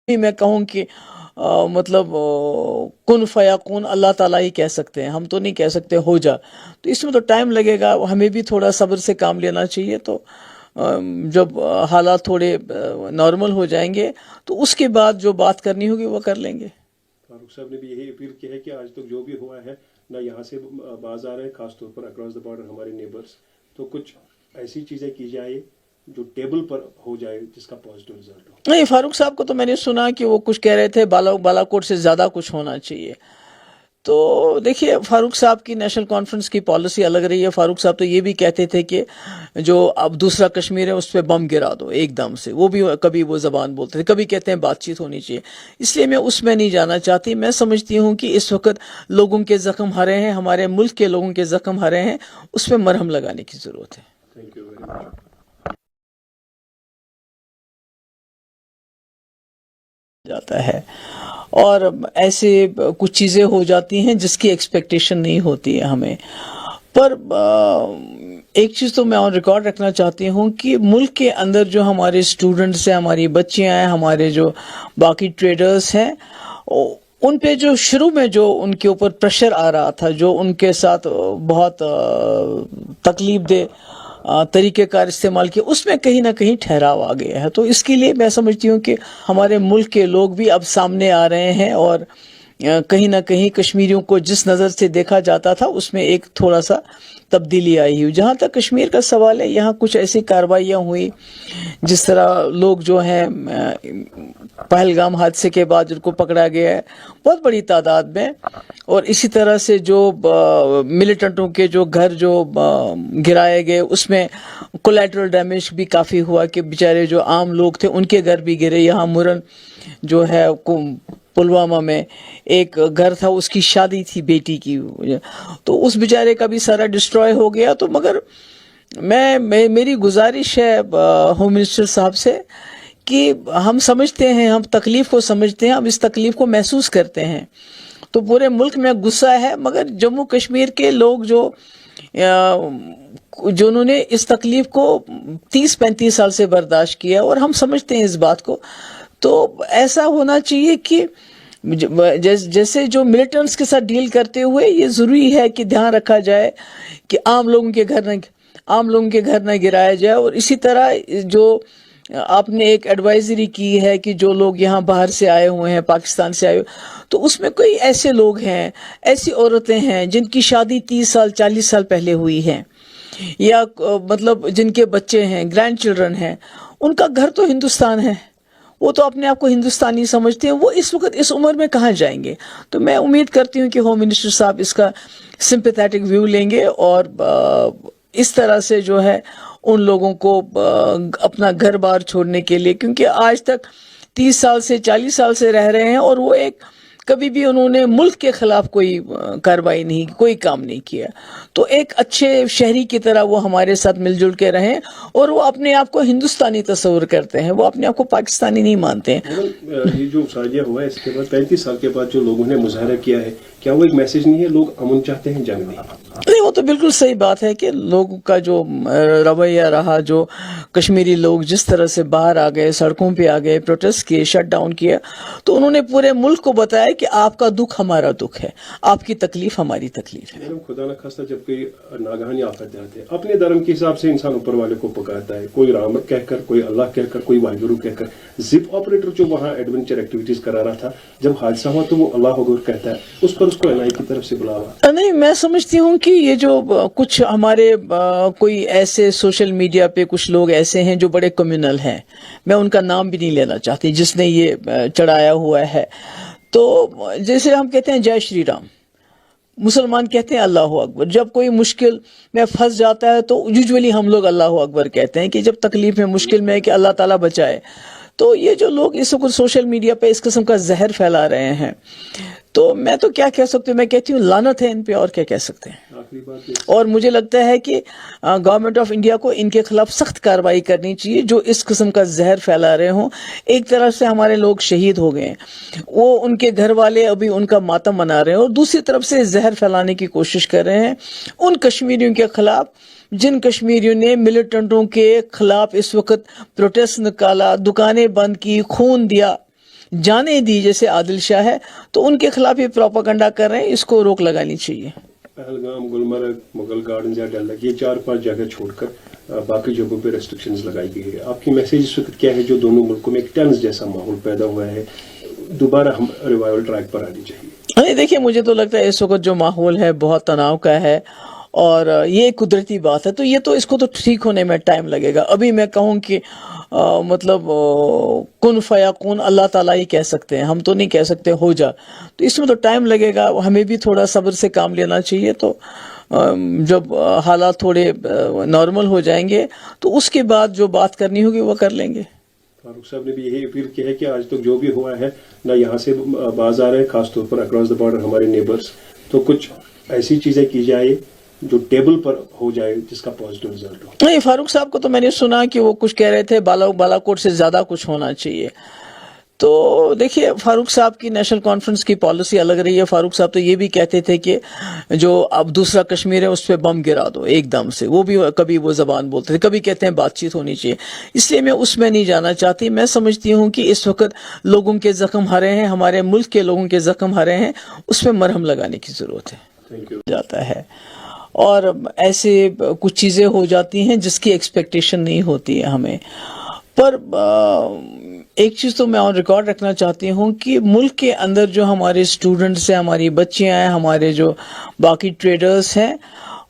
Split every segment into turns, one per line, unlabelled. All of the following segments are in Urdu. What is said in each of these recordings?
میں کہوں کہ مطلب کن فیکون اللہ تعالیٰ ہی کہہ سکتے ہیں، ہم تو نہیں کہہ سکتے ہو جا. تو اس میں تو ٹائم لگے گا، ہمیں بھی تھوڑا صبر سے کام لینا چاہیے. تو جب حالات تھوڑے نارمل ہو جائیں گے تو اس کے بعد جو بات کرنی ہوگی وہ کر لیں گے.
فاروق صاحب نے بھی یہی اپیل کی ہے کہ آج تک جو بھی ہوا ہے نہ یہاں سے باز آ رہے ہیں، خاص طور پر اکراس دا بارڈر ہمارے نیبرس، تو کچھ ایسی چیزیں کی جائے جو ٹیبل پر ہو جائے جس کا پازیٹیو رزلٹ ہو.
نہیں، فاروق صاحب کو تو میں نے سنا کہ وہ کچھ کہہ رہے تھے بالا کوٹ سے زیادہ کچھ ہونا چاہیے. تو دیکھیے، فاروق صاحب کی نیشنل کانفرنس کی پالیسی الگ رہی ہے. فاروق صاحب تو یہ بھی کہتے تھے کہ جو اب دوسرا کشمیر ہے اس پہ بم گرا دو ایک دم سے. وہ بھی کبھی وہ زبان بولتے تھے، کبھی کہتے ہیں بات چیت ہونی چاہیے. اس لیے میں اس میں نہیں جانا چاہتی. میں سمجھتی ہوں کہ اس وقت لوگوں کے زخم ہرے ہیں، ہمارے ملک کے لوگوں کے زخم ہرے ہیں، اس پہ مرہم لگانے کی ضرورت ہے.
Thank you very much.
جاتا ہے اور ایسے کچھ چیزیں ہو جاتی ہیں جس کی ایکسپیکٹیشن نہیں ہوتی ہے ہمیں. پر ایک چیز تو میں آن ریکارڈ رکھنا چاہتی ہوں کہ ملک کے اندر جو ہمارے اسٹوڈنٹس ہیں، ہماری بچیاں ہیں، ہمارے جو باقی ٹریڈرز ہیں، ان پہ جو شروع میں جو ان کے اوپر پریشر آ رہا تھا، جو ان کے ساتھ بہت تکلیف دہ طریقہ کار استعمال کیا، اس میں کہیں نہ کہیں ٹھہراؤ آ گیا ہے. تو اس کے لیے میں سمجھتی ہوں کہ ہمارے ملک کے لوگ بھی اب سامنے آ رہے ہیں اور کہیں نہ کہیں کشمیریوں کو جس نظر سے دیکھا جاتا تھا اس میں ایک تھوڑا سا تبدیلی آئی ہوئی. جہاں تک کشمیر کا سوال ہے، یہاں کچھ ایسی کارروائیاں ہوئی جس طرح لوگ جو ہیں پہلگام حادثے کے بعد جن کو پکڑا گیا ہے بہت بڑی تعداد میں، اور اسی طرح سے جو ملیٹنٹوں کے جو گھر جو گرائے گئے اس میں کولیٹرل ڈیمیج بھی کافی ہوا کہ بیچارے جو عام لوگ تھے ان کے گھر بھی گرے. یہاں مرن جو ہے پلوامہ میں ایک گھر تھا، اس کی شادی تھی بیٹی کی، تو اس بیچارے کا بھی سارا ڈسٹروائے ہو گیا. تو مگر میری گزارش ہے ہوم منسٹر صاحب سے کہ ہم سمجھتے ہیں، ہم تکلیف کو سمجھتے ہیں، ہم اس تکلیف کو محسوس کرتے ہیں. تو پورے ملک میں غصہ ہے، مگر جموں کشمیر کے لوگ جو انہوں نے اس تکلیف کو 30-35 سال سے برداشت کیا اور ہم سمجھتے ہیں اس بات کو. تو ایسا ہونا چاہیے کہ جیسے جو ملیٹنٹس کے ساتھ ڈیل کرتے ہوئے یہ ضروری ہے کہ دھیان رکھا جائے کہ عام لوگوں کے گھر نہ گرایا جائے. اور اسی طرح جو آپ نے ایک ایڈوائزری کی ہے کہ جو لوگ یہاں باہر سے آئے ہوئے ہیں، پاکستان سے آئے ہوئے، تو اس میں کوئی ایسے لوگ ہیں، ایسی عورتیں ہیں جن کی شادی 30 سال 40 سال پہلے ہوئی ہے، یا مطلب جن کے بچے ہیں، گرینڈ چلڈرن ہیں، ان کا گھر تو ہندوستان ہے، وہ تو اپنے آپ کو ہندوستانی سمجھتے ہیں، وہ اس وقت اس عمر میں کہاں جائیں گے. تو میں امید کرتی ہوں کہ ہوم منسٹر صاحب اس کا سمپیتھیٹک ویو لیں گے اور اس طرح سے جو ہے ان لوگوں کو اپنا گھر بار چھوڑنے کے لیے، کیونکہ آج تک 30 سال سے 40 سال سے رہ رہے ہیں اور وہ کبھی بھی انہوں نے ملک کے خلاف کوئی کارروائی نہیں کی، کوئی کام نہیں کیا. تو ایک اچھے شہری کی طرح وہ ہمارے ساتھ مل جل کے رہیں، اور وہ اپنے آپ کو ہندوستانی تصور کرتے ہیں، وہ اپنے آپ کو پاکستانی نہیں مانتے ہیں.
یہ جو سازیہ ہوا ہے اس کے بعد 35 سال کے بعد جو لوگوں نے مظاہرہ کیا ہے، کیا وہ ایک میسج نہیں ہے؟ لوگ امن چاہتے ہیں، جنگ نہیں.
وہ تو بالکل صحیح بات ہے کہ لوگوں کا جو رویہ رہا، جو کشمیری لوگ جس طرح سے باہر آ گئے، سڑکوں پہ آ گئے، پروٹیسٹ کیے، شٹ ڈاؤن کیا، تو انہوں نے پورے ملک کو بتایا کہ آپ کا دکھ ہمارا دکھ ہے، آپ کی تکلیف ہماری تکلیف ہے.
خدا نہ خواستہ جب کوئی ناگہانی آفت آتے ہیں، اپنے دھرم کے حساب سے انسان اوپر والے کو پکارتا ہے، کوئی رام کہہ کر، کوئی اللہ کہہ کر، کوئی واحگرو کہہ کر. زپ آپریٹر جو وہاں ایڈونچر ایکٹیویٹیز کرا رہا تھا، جب حادثہ ہوا تو وہ اللہ اکبر کہتا ہے، اس پر اس کو NIA کی طرف سے بلاوا.
نہیں، میں سمجھتی ہوں کہ یہ جو کچھ ہمارے کوئی ایسے سوشل میڈیا پہ کچھ لوگ ایسے ہیں جو بڑے کمیونل ہیں، میں ان کا نام بھی نہیں لینا چاہتی، جس نے یہ چڑھایا ہوا ہے. تو جیسے ہم کہتے ہیں جے شری رام، مسلمان کہتے ہیں اللہ اکبر. جب کوئی مشکل میں پھنس جاتا ہے تو یوزولی ہم لوگ اللہ اکبر کہتے ہیں کہ جب تکلیف میں مشکل میں ہے کہ اللہ تعالیٰ بچائے. تو یہ جو لوگ اس وقت سوشل میڈیا پہ اس قسم کا زہر پھیلا رہے ہیں، تو میں تو کیا کہہ سکتی ہوں، میں کہتی ہوں لعنت ہے ان پہ، اور کیا کہہ سکتے ہیں. اور مجھے لگتا ہے کہ گورنمنٹ آف انڈیا کو ان کے خلاف سخت کارروائی کرنی چاہیے جو اس قسم کا زہر پھیلا رہے ہوں. ایک طرف سے ہمارے لوگ شہید ہو گئے، وہ ان کے گھر والے ابھی ان کا ماتم منا رہے ہیں، اور دوسری طرف سے زہر پھیلانے کی کوشش کر رہے ہیں ان کشمیریوں کے خلاف جن کشمیریوں نے ملیٹنٹوں کے خلاف اس وقت پروٹیسٹ نکالا، دکانیں بند کی، خون دیا. جانیں دی جیسے عادل شاہ ہے، تو ان کے خلاف یہ پروپیگنڈا کر رہے ہیں، اس کو روک لگانی چاہیے.
پہلگام، گلمرگ، مغل گارڈنز یا ڈل لیک، یہ 4-5 جگہ چھوڑ کر باقی جگہوں پہ ریسٹرکشنز لگائی گئی ہے. آپ کی میسیج اس وقت کیا ہے جو دونوں ملکوں میں ایک ٹینس جیسا ماحول پیدا ہوا ہے، دوبارہ ہم ریوائول ٹریک پر آنی چاہیے؟
دیکھیے، مجھے تو لگتا ہے اس وقت جو ماحول ہے بہت تناؤ کا ہے، اور یہ ایک قدرتی بات ہے، تو یہ تو اس کو تو ٹھیک ہونے میں ٹائم لگے گا. ابھی میں کہوں کہ مطلب کن فیکون اللہ تعالیٰ ہی کہہ سکتے ہیں، ہم تو نہیں کہہ سکتے ہو جا، تو اس میں تو ٹائم لگے گا. ہمیں بھی تھوڑا صبر سے کام لینا چاہیے. تو جب حالات تھوڑے نارمل ہو جائیں گے تو اس کے بعد جو بات کرنی ہوگی وہ کر لیں گے.
فاروق صاحب نے بھی یہی اپیل کی ہے کہ آج تک جو بھی ہوا ہے نہ یہاں سے باز آ رہے ہیں، خاص طور پر اکراس دا بارڈر ہمارے نیبرز، تو کچھ ایسی چیزیں کی جائے جو ٹیبل پر ہو جائے جس کا پازیٹیو رزلٹ ہو.
نہیں، فاروق صاحب کو تو میں نے سنا کہ وہ کچھ کہہ رہے تھے بالا کوٹ سے زیادہ کچھ ہونا چاہیے. تو دیکھیے، فاروق صاحب کی نیشنل کانفرنس کی پالیسی الگ رہی ہے. فاروق صاحب تو یہ بھی کہتے تھے کہ جو اب دوسرا کشمیر ہے اس پہ بم گرا دو ایک دم سے، وہ بھی کبھی وہ زبان بولتے تھے، کبھی کہتے ہیں بات چیت ہونی چاہیے. اس لیے میں اس میں نہیں جانا چاہتی. میں سمجھتی ہوں کہ اس وقت لوگوں کے زخم ہرے ہیں، ہمارے ملک کے لوگوں کے زخم ہرے ہیں، اس پہ مرہم لگانے کی ضرورت ہے.
Thank you.
جاتا ہے، اور ایسے کچھ چیزیں ہو جاتی ہیں جس کی ایکسپیکٹیشن نہیں ہوتی ہے ہمیں. پر ایک چیز تو میں آن ریکارڈ رکھنا چاہتی ہوں کہ ملک کے اندر جو ہمارے اسٹوڈنٹس ہیں، ہماری بچیاں ہیں، ہمارے جو باقی ٹریڈرز ہیں،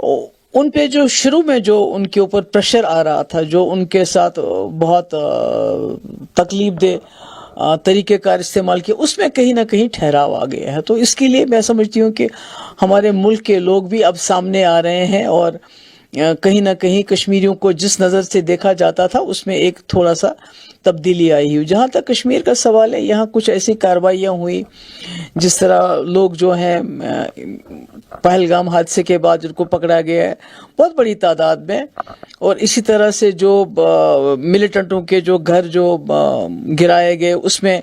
ان پہ جو شروع میں جو ان کے اوپر پریشر آ رہا تھا، جو ان کے ساتھ بہت تکلیف دہ طریقہ کار استعمال کیا، اس میں کہیں نہ کہیں ٹھہراؤ آ گیا ہے. تو اس کے لیے میں سمجھتی ہوں کہ ہمارے ملک کے لوگ بھی اب سامنے آ رہے ہیں، اور کہیں نہ کہیں کشمیریوں کو جس نظر سے دیکھا جاتا تھا اس میں ایک تھوڑا سا تبدیلی آئی ہوئی. جہاں تک کشمیر کا سوال ہے، یہاں کچھ ایسی کارروائیاں ہوئی جس طرح لوگ جو ہیں پہلگام حادثے کے بعد جن کو پکڑا گیا ہے بہت بڑی تعداد میں، اور اسی طرح سے جو ملیٹنٹوں کے جو گھر جو گرائے گئے اس میں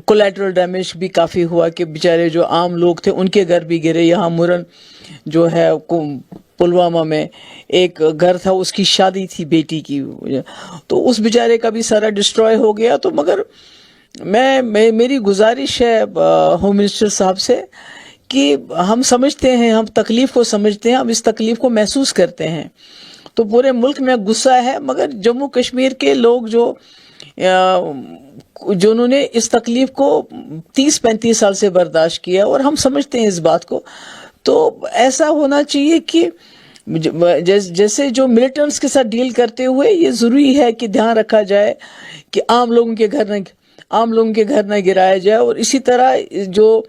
کولیٹرل ڈیمیج بھی کافی ہوا کہ بیچارے جو عام لوگ تھے ان کے گھر بھی گرے. یہاں مرن جو ہے پلوامہ میں ایک گھر تھا، اس کی شادی تھی بیٹی کی، تو اس بیچارے کا بھی سارا ڈسٹروائے ہو گیا. تو مگر میری گزارش ہے ہوم منسٹر صاحب سے کہ ہم سمجھتے ہیں، ہم تکلیف کو سمجھتے ہیں، ہم اس تکلیف کو محسوس کرتے ہیں. تو پورے ملک میں غصہ ہے، مگر جموں کشمیر کے لوگ جنہوں نے اس تکلیف کو 30-35 سال سے برداشت کیا، اور ہم سمجھتے ہیں اس بات کو، تو ایسا ہونا چاہیے کہ جیسے جو ملیٹنٹس کے ساتھ ڈیل کرتے ہوئے یہ ضروری ہے کہ دھیان رکھا جائے کہ عام لوگوں کے گھر نہ گرایا جائے. اور اسی طرح جو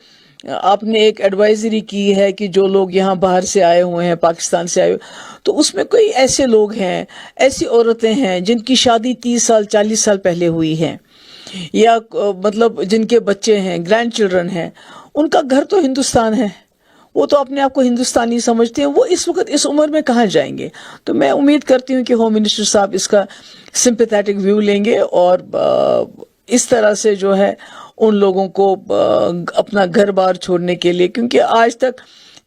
آپ نے ایک ایڈوائزری کی ہے کہ جو لوگ یہاں باہر سے آئے ہوئے ہیں، پاکستان سے آئے ہوئے، تو اس میں کوئی ایسے لوگ ہیں، ایسی عورتیں ہیں جن کی شادی 30 سال 40 سال پہلے ہوئی ہے، یا مطلب جن کے بچے ہیں، گرینڈ چلڈرن ہیں، ان کا گھر تو ہندوستان ہے، وہ تو اپنے آپ کو ہندوستانی سمجھتے ہیں، وہ اس وقت اس عمر میں کہاں جائیں گے. تو میں امید کرتی ہوں کہ ہوم منسٹر صاحب اس کا سمپیتھیٹک ویو لیں گے، اور اس طرح سے جو ہے ان لوگوں کو اپنا گھر بار چھوڑنے کے لیے، کیونکہ آج تک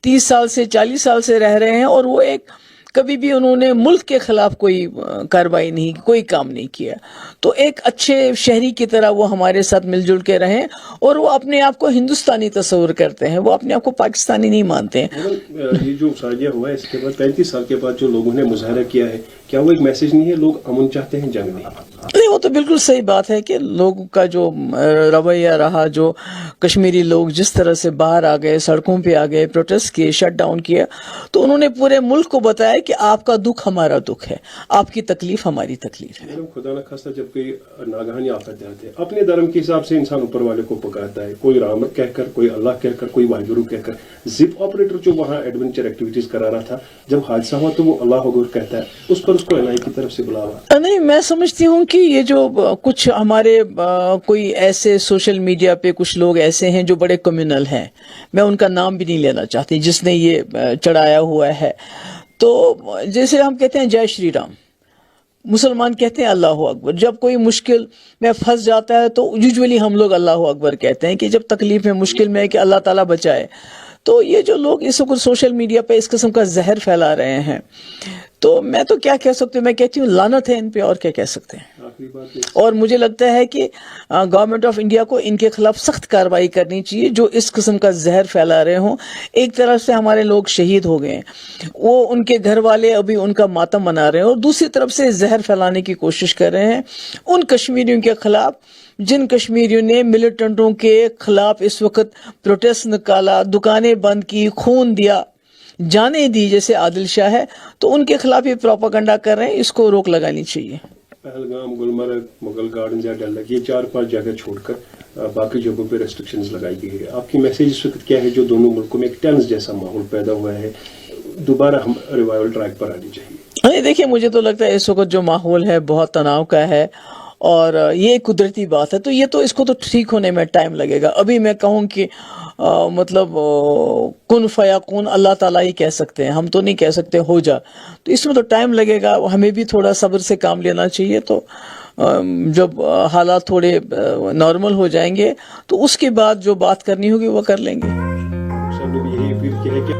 30 سال سے 40 سال سے رہ رہے ہیں، اور وہ کبھی بھی انہوں نے ملک کے خلاف کوئی کارروائی نہیں کی، کوئی کام نہیں کیا. تو ایک اچھے شہری کی طرح وہ ہمارے ساتھ مل جل کے رہیں، اور وہ اپنے آپ کو ہندوستانی تصور کرتے ہیں، وہ اپنے آپ کو پاکستانی نہیں مانتے ہیں.
یہ جو سالیہ ہوا ہے اس کے بعد 35 سال کے بعد جو لوگوں نے مظاہرہ کیا ہے، کیا وہ ایک میسج نہیں ہے؟ لوگ امن چاہتے ہیں، جنگ نہیں.
وہ تو بالکل صحیح بات ہے کہ لوگوں کا جو رویہ رہا، جو کشمیری لوگ جس طرح سے باہر آ گئے، سڑکوں پہ آ گئے، پروٹیسٹ کیے، شٹ ڈاؤن کیا، تو انہوں نے پورے ملک کو بتایا کہ آپ کا دکھ ہمارا دکھ ہے، آپ کی تکلیف ہماری تکلیف ہے.
خدا نہ خواستہ جب کوئی ناگہانی آفت آتے ہیں، اپنے دھرم کے حساب سے انسان اوپر والے کو پکارتا ہے، کوئی رام کہہ کر، کوئی اللہ کہہ کر، کوئی واحد کہہ کر. زپ آپریٹر جو وہاں ایڈونچر ایکٹیویٹیز کرا رہا تھا، جب حادثہ ہوا تو وہ اللہ اکبر کہتا ہے، اس پر اس کو NIA کی طرف سے بلاوا.
نہیں، میں سمجھتی ہوں کہ یہ جو کچھ ہمارے کوئی ایسے سوشل میڈیا پہ کچھ لوگ ایسے ہیں جو بڑے کمیونل ہیں، میں ان کا نام بھی نہیں لینا چاہتی، جس نے یہ چڑھایا ہوا ہے. تو جیسے ہم کہتے ہیں جے شری رام، مسلمان کہتے ہیں اللہ اکبر. جب کوئی مشکل میں پھنس جاتا ہے تو یوزولی ہم لوگ اللہ اکبر کہتے ہیں کہ جب تکلیف میں، مشکل میں ہے کہ اللہ تعالیٰ بچائے. تو یہ جو لوگ اس وقت سوشل میڈیا پہ اس قسم کا زہر پھیلا رہے ہیں، تو میں تو کیا کہہ سکتی ہوں، میں کہتی ہوں لعنت ہے ان پہ، اور کیا کہہ سکتے ہیں.
آخری بات
اور مجھے لگتا ہے کہ گورنمنٹ آف انڈیا کو ان کے خلاف سخت کارروائی کرنی چاہیے جو اس قسم کا زہر پھیلا رہے ہوں. ایک طرف سے ہمارے لوگ شہید ہو گئے ہیں، وہ ان کے گھر والے ابھی ان کا ماتم منا رہے ہیں، اور دوسری طرف سے زہر پھیلانے کی کوشش کر رہے ہیں ان کشمیریوں کے خلاف جن کشمیریوں نے ملیٹنٹوں کے خلاف اس وقت پروٹیسٹ نکالا، دکانیں بند کی، خون دیا، جانیں دی، جیسے عادل شاہ ہے. تو ان کے خلاف یہ پروپیگنڈا کر رہے ہیں، اس کو روک لگانی چاہیے.
پہلگام، گلمرگ، مغل گارڈنز یا ڈل لیک، یہ 4-5 جگہ چھوڑ کر باقی جگہوں پہ ریسٹرکشنز لگائی گئی ہے. آپ کی میسج اس وقت کیا ہے جو دونوں ملکوں میں ایک ٹینس جیسا ماحول پیدا ہوا ہے، دوبارہ ہم ریوائول ٹریک پر آنی چاہیے؟
دیکھیے مجھے تو لگتا ہے اس وقت جو ماحول ہے بہت تناؤ کا ہے، اور یہ ایک قدرتی بات ہے، تو یہ تو اس کو تو ٹھیک ہونے میں ٹائم لگے گا. ابھی میں کہوں کہ مطلب کن فیکون اللہ تعالیٰ ہی کہہ سکتے ہیں، ہم تو نہیں کہہ سکتے ہو جا. تو اس میں تو ٹائم لگے گا، ہمیں بھی تھوڑا صبر سے کام لینا چاہیے. تو جب حالات تھوڑے نارمل ہو جائیں گے تو اس کے بعد جو بات کرنی ہوگی وہ کر لیں گے.
سب نے بھی یہی اپیل کی ہے کہ